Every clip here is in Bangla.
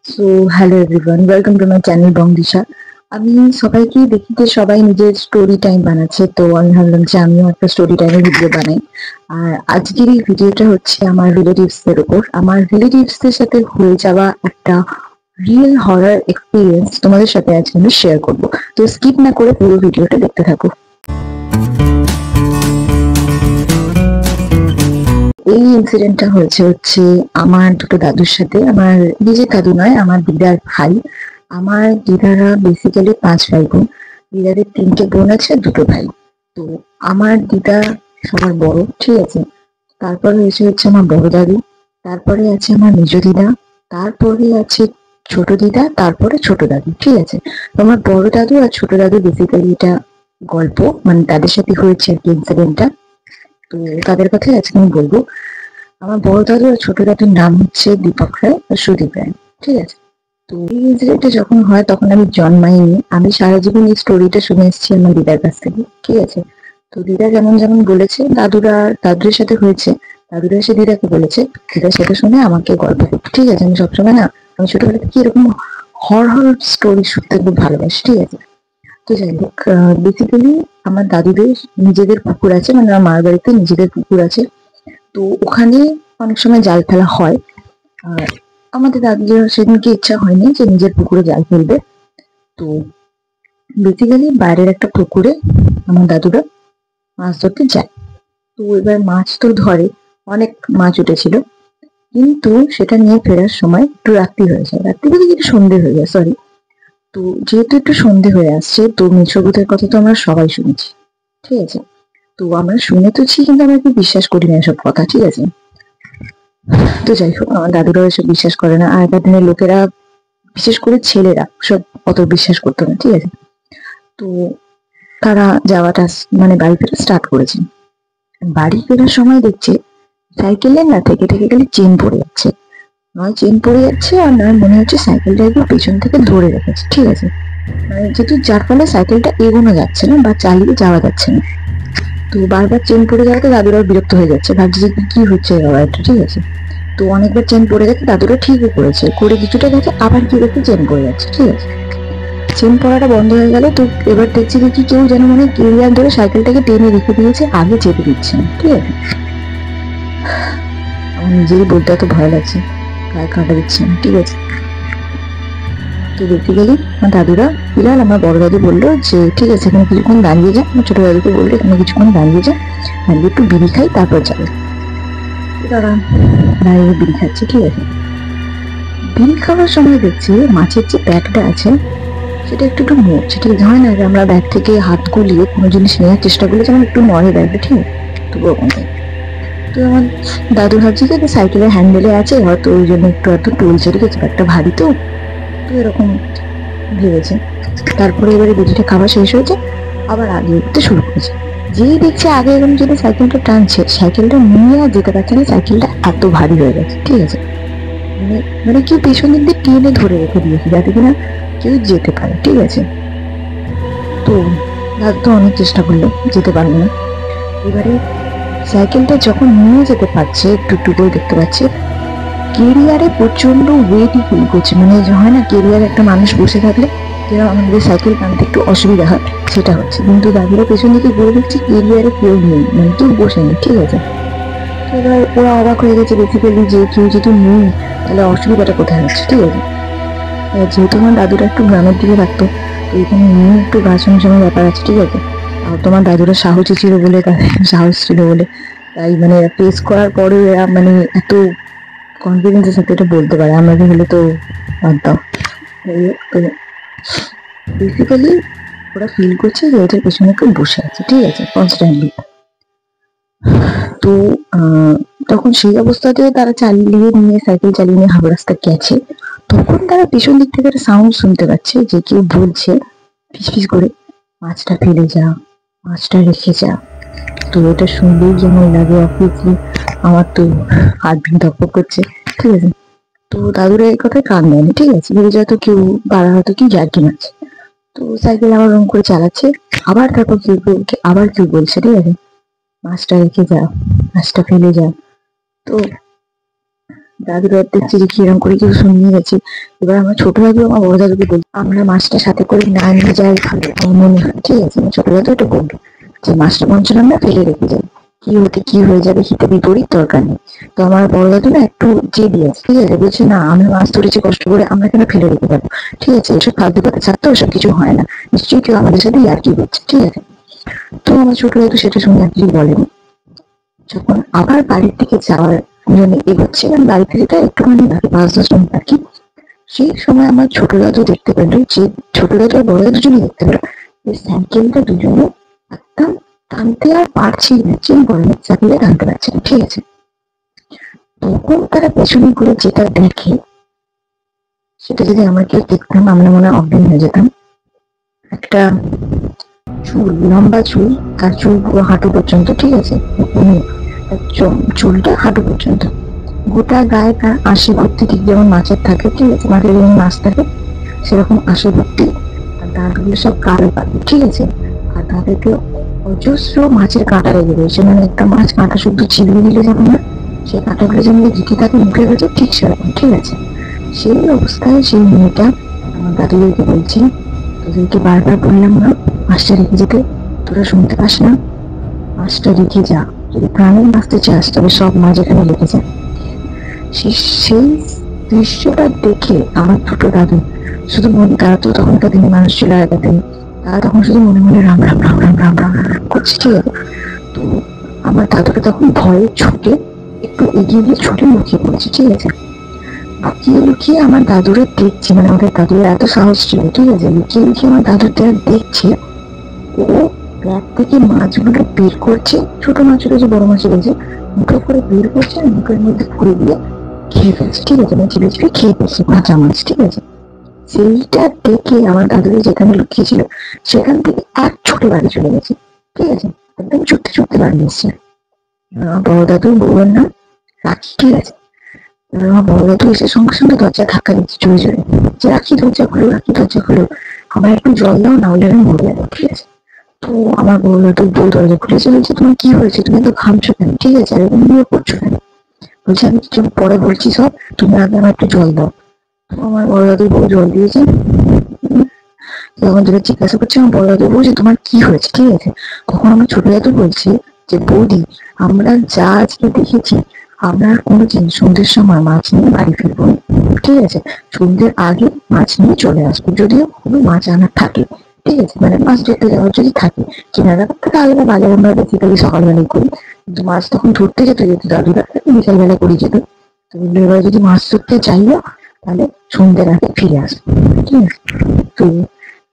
So hello everyone, welcome to my channel Bongdisha. আমি সবাইকে দেখি যে সবাই নিজের স্টোরি টাইম বানাচ্ছে, তো আমি ভাবলাম যে আমিও একটা স্টোরি টাইমের ভিডিও বানাই। আর আজকের এই ভিডিওটা হচ্ছে আমার রিলেটিভস এর উপর। আমার রিলেটিভস এর সাথে হয়ে যাওয়া একটা রিয়েল হরার এক্সপিরিয়েন্স তোমাদের সাথে আজকে আমি শেয়ার করবো। তো স্কিপ না করে পুরো ভিডিওটা দেখতে থাকো। এই ইনসিডেন্টটা হচ্ছে আমার দুটো দাদুর সাথে। আমার নিজের দাদু নয়, আমার দিদার ভাই। আমার দিদারা বেসিক্যালি 5 ভাই বোন। দিদাদের 3টে বোন আছে, 2টো ভাই। তো আমার দিদা সবার বড়, ঠিক আছে। তারপরে হচ্ছে আমার বড় দাদু, তারপরে আছে আমার মেজ দিদা, তারপরে আছে ছোট দিদা, তারপরে ছোট দাদু, ঠিক আছে। তো আমার বড় দাদু আর ছোট দাদু বেসিক্যালি এটা গল্প, মানে তাদের সাথে হয়েছে আর কি ইনসিডেন্টটা। তো তাদের কথাই আজকে আমি বলবো। আমার বড় দাদু আর ছোট দাদুর নাম হচ্ছে দীপক রায় আর সুদীপ রায়, ঠিক আছে। তো এই ইনসিডেন্টটা যখন হয় তখন আমি জন্মাইনি। আমি সারা জীবন এই স্টোরিটা শুনে এসেছি আমার দিদার কাছ থেকে, ঠিক আছে। তো দিদা যেমন যেমন বলেছে, দাদুদের সাথে হয়েছে, দাদুরা এসে দিদাকে বলেছে, দিদা সেটা শুনে আমাকে গল্প করতো, ঠিক আছে। আমি সবসময় না, আমি ছোটবেলা থেকে এরকম হরর স্টোরি শুনতে খুব ভালোবাসি, ঠিক আছে। তো যাই হোক, বেসিক্যালি আমার দাদুদের নিজেদের পুকুর আছে, মানে আমার মার বাড়িতে নিজেদের পুকুর আছে। তো ওখানে অনেক সময় জাল ফেলা হয়। আর আমাদের দাদুদের সেদিনকে ইচ্ছা হয়নি যে নিজের পুকুরে জাল ফেলবে। তো বেসিক্যালি বাইরের একটা পুকুরে আমার দাদুরা মাছ ধরতে যায়। তো এবার মাছ তো ধরে, অনেক মাছ উঠেছিল, কিন্তু সেটা নিয়ে ফেরার সময় একটু রাত্রি হয়ে যায়, রাত্রি বলতে একটু সন্ধে হয়ে যায়, সরি। তো যেহেতু একটু সন্ধে হয়ে আসছে, তো মেছভূতের কথা তো আমরা সবাই শুনেছি, ঠিক আছে। তো আমরা শুনে তোছি, কিন্তু আমরা কি বিশ্বাস করি না এসব কথা, ঠিক আছে। তো যাই হোক, আমার দাদুরাও এসব বিশ্বাস করে না। আগেকার দিনের লোকেরা, বিশেষ করে ছেলেরা, সব অত বিশ্বাস করতো না, ঠিক আছে। তো তারা যাওয়াটা মানে বাড়ি ফেরা স্টার্ট করেছে। বাড়ি ফেরার সময় দেখছে সাইকেলের না থেকে থেকে গেলে চেন পড়ে যাচ্ছে। নয় চেন পড়ে যাচ্ছে, আর নয় মনে হচ্ছে সাইকেলটা একটু পেছন থেকে ধরে রেখেছে, ঠিক আছে। মানে যেহেতু যার ফলে সাইকেলটা এগোনো যাচ্ছে না বা চালিয়ে যাওয়া যাচ্ছে না। তো বারবার চেন পড়ে যাওয়াতে দাদুরাও বিরক্ত হয়ে যাচ্ছে, ভাবছে যে কি হচ্ছে বাবা এটা, ঠিক আছে। তো অনেকবার চেন পড়ে গেছে, দাদুরা ঠিকই করেছে, করে কিছুটা গেছে, আবার কি করছে চেন পড়ে যাচ্ছে, ঠিক আছে। চেন পড়াটা বন্ধ হয়ে গেল। তো এবার দেখছি কি কেউ যেন মানে কেরিয়ার ধরে সাইকেলটাকে টেনে রেখে দিয়েছে, আগে চেপে দিচ্ছে না, ঠিক আছে। আমার নিজেরই বলতে এত ভয় লাগছে, গায়ে কাঁটা দিচ্ছে না, ঠিক আছে। তো বেসিক্যালি আমার দাদুরা, ফিলহাল আমার বড় দাদু বললো যে ঠিক আছে এখানে কিছুক্ষণ দাঁড়িয়ে যা। আমার ছোট দাদুকে বললো এখানে কিছুক্ষণ দাঁড়িয়ে যা, দাঁড়িয়ে একটু বিড়ি খাই তারপর যাবে। তারা দাঁড়িয়ে বিড়ি খাচ্ছে, ঠিক আছে। বিড়ি খাওয়ার সময় দেখছি মাছের যে ব্যাগটা আছে সেটা একটু একটু নড়ছে, ঠিক আছে। হয় না যে আমরা ব্যাগ থেকে হাত গুলিয়ে কোনো জিনিস নেওয়ার চেষ্টা করলে যেমন একটু নড়ে ব্যাগটা, ঠিক আছে। তো ওরকম type। তো আমার দাদু ভাবছে যে সাইকেলের হ্যান্ডেলে আছে, হয়তো ওই জন্য একটু হয়তো টলছে, ঠিক আছে, ব্যাগটা ভারী তো, তো এরকম ভেবেছে। তারপরে এবারে বিড়িটা খাওয়া শেষ হয়েছে, আবার আগে উঠতে শুরু করেছে। যেই দেখছে আগে এরকম যদি সাইকেলটা টানছে, সাইকেলটা নিয়ে আর যেতে পারছে না, সাইকেলটা এত ভারী হয়ে গেছে, ঠিক আছে। মানে মানে কেউ পেছন দিক দিয়ে টেনে ধরে রেখে দিয়েছে যাতে কিনা কেউ যেতে পারে, ঠিক আছে। তো দাদু তো অনেক চেষ্টা করলো, যেতে পারলো না। এবারে সাইকেলটা যখন নিয়ে যেতে পারছে, একটু একটু করে দেখতে পাচ্ছে কেরিয়ারে প্রচন্ড ওয়েটই ফিল করছে। মানে যে হয় না কেরিয়ারে একটা মানুষ বসে থাকলে যেরকম আমাদের সাইকেল টানতে একটু অসুবিধা হয়, সেটা হচ্ছে। কিন্তু দাদুরা পেছন দিকে ঘুরে দেখছি কেরিয়ারে কেউ নেই, মানে কেউ বসে নেই, ঠিক আছে। তো এবার ওরা অবাক হয়ে গেছে বেসিক্যালি যে কেউ যেহেতু নেই, তাহলে অসুবিধাটা কোথায় হচ্ছে, ঠিক আছে। যেহেতু আমার দাদুরা একটু গ্রামের দিকে থাকতো, তো এখানে নিয়ে একটু গা ছমছমের ব্যাপার আছে, ঠিক আছে। আর তোমার দাদুরা সাহসী ছিল বলে, তাদের সাহস ছিল বলে, তাই মানে ফেস করার পরে এরা মানে এত কনফিডেন্সের সাথে এটা বলতে পারে। আমাদের হলে তো বাদ দাও। যাই হোক, তো বেসিক্যালি ওরা ফিল করছে যে ওদের পেছনে কেউ বসে আছে, ঠিক আছে, কনস্ট্যান্টলি। তো তখন সেই অবস্থাতে তারা চালিয়ে নিয়ে, সাইকেল চালিয়ে নিয়ে হাওড়া রাস্তা গেছে। তখন তারা পিছন দিক থেকে একটা সাউন্ড শুনতে পাচ্ছে যে কেউ বলছে ফিস করে, মাছটা ফেলে যা, মাছটা রেখে যা। তো এটা শুনলেই যেমন লাগে অবভিয়াসলি আমার তো হার্টবিট ধকপক করছে, ঠিক আছে। তো দাদুরা এই কথায় কান দেয়নি, ঠিক আছে, ভেবে যত কেউ পাড়া হয়তো কি জার্কি মারছে। তো সাইকেল আবার রং করে চালাচ্ছে। আবার তারপর আবার কেউ বলছে, ঠিক আছে, মাছটা রেখে যা, মাছটা ফেলে যা। তো দাদুরা দেখছি যে কিরম করে কেউ শুনিয়ে গেছে। এবার আমার ছোট দাদু আমার বড় দাদুকে বলি আমরা মাছটা সাথে করে না নিয়ে যাই ভালো, আমার মনে হয়। ঠিক আছে, আমার ছোট দাদু এটা বললো যে মাছটা বঞ্চল আমরা ফেলে রেখে যাই, কি হতে কি হয়ে যাবে, হিতে বিপরীত দরকার নেই। তো আমার বড় দাদু না একটু জেদি আছে, ঠিক আছে, বলছে না আমি মাছ ধরেছি কষ্ট করে, আমরা কেন ফেলে রেখে যাবো, ঠিক আছে, এসব ফালতু কথা ছাড়তে ওসব কিছু হয় না, নিশ্চয়ই কেউ আমাদের সাথে ইয়ার্কি করছে। ঠিক আছে, তো আমার ছোট দাদু সেটা শুনে আর কিছু বলেনি। যখন আবার বাড়ির দিকে যাওয়ার জন্য এগোচ্ছে, মানে বাড়িতে যেটা একটুখানি বাকি 5-10 মিনিট বাকি, সেই সময় আমার ছোট দাদু দেখতে পেলো যে, ছোট দাদু আর বড় দাদু দুজনেই দেখতে পেলো যে সাইকেলটা দুজনে একদম টানতে আর পারছি না, চেন পড়ে চাপিয়ে টানতে পারছে না। ঠিক আছে, তখন তারা পেছনে ঘুরে যেটা দেখে, সেটা যদি আমরা কেউ দেখতাম আমরা মনে হয় অজ্ঞান হয়ে যেতাম। একটা চুল, লম্বা চুল, তার চুল পুরো হাঁটু পর্যন্ত, ঠিক আছে, চুলটা হাঁটু পর্যন্ত, গোটা গায়ে তার আশি ভর্তি, ঠিক যেমন মাছের থাকে, ঠিক আছে, মাছের যেমন মাছ থাকে সেরকম আশি ভর্তি, আর দাঁতগুলো সব কালো কালো। ঠিক আছে, আর তাদেরকে অজস্র মাছের কাঁটা লেগে রয়েছে, মানে একটা মাছ কাঁটা শুধু চিবিয়ে দিলে যেমন না, সেই কাঁটাগুলো যেমন ঢুকে থাকে মুখে গেছে, ঠিক সেরকম। ঠিক আছে, সেই অবস্থায় সেই মেয়েটা আমার দাদুদেরকে বলছি, তোদেরকে বারবার বললাম না মাছটা রেখে যেতে, তোরা শুনতে পাস না, মাছটা রেখে যা, যদি প্রাণে বাঁচতে চাস তবে সব মাছ এখানে রেখে যা। সেই দৃশ্যটা দেখে আমার ছোট দাদু শুধু মনে, তারা তো তখনকার দিনে মানুষ ছিল আগেকার দিনে, তারা তখন শুধু মনে মনে রাম রাম রাম রাম রাম রাম রাম করছে। ঠিক আছে, তো আমার দাদুকে তখন ভয়ে ছুটে একটু এগিয়ে গিয়ে ছুটে লুকিয়ে পড়েছে। ঠিক আছে, লুকিয়ে লুকিয়ে আমার দাদুরা দেখছে, মানে আমাদের দাদুরা এত সাহস ছিল, ঠিক আছে, লুকিয়ে লুকিয়ে আমার দাদুরা দেখছে ও ব্যাগ থেকে মাছগুলো বের করছে, ছোট মাছগুলো যে বড় মাছ রয়েছে মুখে করে বের করছে, মুখের মধ্যে করে দিয়ে খেয়ে ফেলছে। ঠিক আছে, চিপে চিপে খেয়ে ফেলছে কাঁচা মাছ। ঠিক আছে, সেইটা দেখে আমার দাদুরা যেখানে লুকিয়েছিল সেখান থেকে এক ছুটে বাড়ি চলে গেছে। ঠিক আছে, একদম ছুটতে ছুটতে বাড়ি এসছে। বড় দাদু বলবেন না রাখি। ঠিক আছে, আমার বড় দাদু এসে সঙ্গে সঙ্গে দরজা ধাক্কা দিচ্ছে জোরে জোরে, যে রাখি দরজা খুলো, রাখি দরজা খুলো, আমার একটু জল দাও, না হলে আমি মরে যাবো। ঠিক আছে, তো আমার বড় দাদু বউ দরজা খুলেছে, বলছে তোমার কি হয়েছে, তুমি তো ঘামছো কেন, ঠিক আছে, আর এরকম নিয়ে করছো কেন, বলছে আমি কিছু পরে বলছি সব, তুমি আগে আমার একটু জল দাও। তো আমার বড় দাদু বউ জল দিয়েছে। তখন যেটা জিজ্ঞাসা করছে আমার বড় দাদু বলছে তোমার কি হয়েছে। ঠিক আছে, তখন আমার ছোট দাদু বলছে যে বৌদি, আমরা যা আজকে দেখেছি আমরা আর কোনোদিন সন্ধ্যের সময় মাছ নিয়ে বাড়ি ফিরবো না। ঠিক আছে, সন্ধ্যের আগে মাছ নিয়ে চলে আসবো, যদিও খুবই মাছ আনার থাকে। ঠিক আছে, মানে মাছ ধরতে যাওয়ার যদি থাকে, কেনার ব্যাপারটা আলাদা, বাজার আমরা বেসিক্যালি সকালবেলায় করি, কিন্তু মাছ তখন ধরতে যেতে যেত দাদুরা বিকালবেলা করে যেত। তো এবার যদি মাছ ধরতে যাইও তাহলে সন্ধ্যের আগে ফিরে আসবো। ঠিক আছে, তো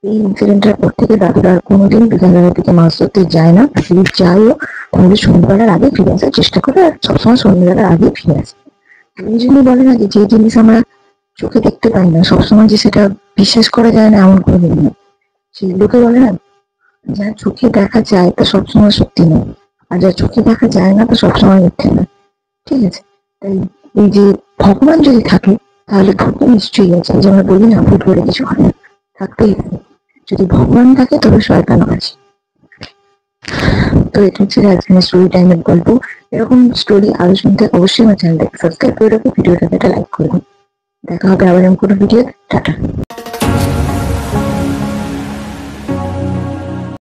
এই ইনসিডেন্টের পর থেকে দাদুরা আর কোনোদিন বিকালবেলা থেকে মাছ ধরতে যায় না, যদি যাইও তাহলে সন্ধ্যাবেলার আগে ফিরে আসার চেষ্টা করে, আর সবসময় সন্ধ্যাবেলার আগে ফিরে আসে। এই জন্য বলে না যে জিনিস আমরা চোখে দেখতে পাই না সবসময় যে সেটা বিশ্বাস করা যায় না, এমন কোনো দিন নেই। সেই লোকে বলে না, যা চোখে দেখা যায় তা সবসময় সত্যি নয়, আর যা চোখে দেখা যায় না তা সবসময় মিথ্যে নয়। ঠিক আছে, তাই এই যে ভগবান যদি থাকে তাহলে ভূত নিশ্চয়ই আছে, যে আমরা বলি না ভূত বলে কিছু হয় না, থাকতেই হবে। যদি ভগবান থাকে তবে শয়তানও আছে। তো এটা হচ্ছে আজকের স্টোরি টাইমের গল্প। এরকম স্টোরি আরো শুনতে অবশ্যই আমার চ্যানেলটাকে সাবস্ক্রাইব করে রাখো, ভিডিওটাকে একটা লাইক করবেন। দেখা হবে আবার এমন কোনো ভিডিও। টাটা।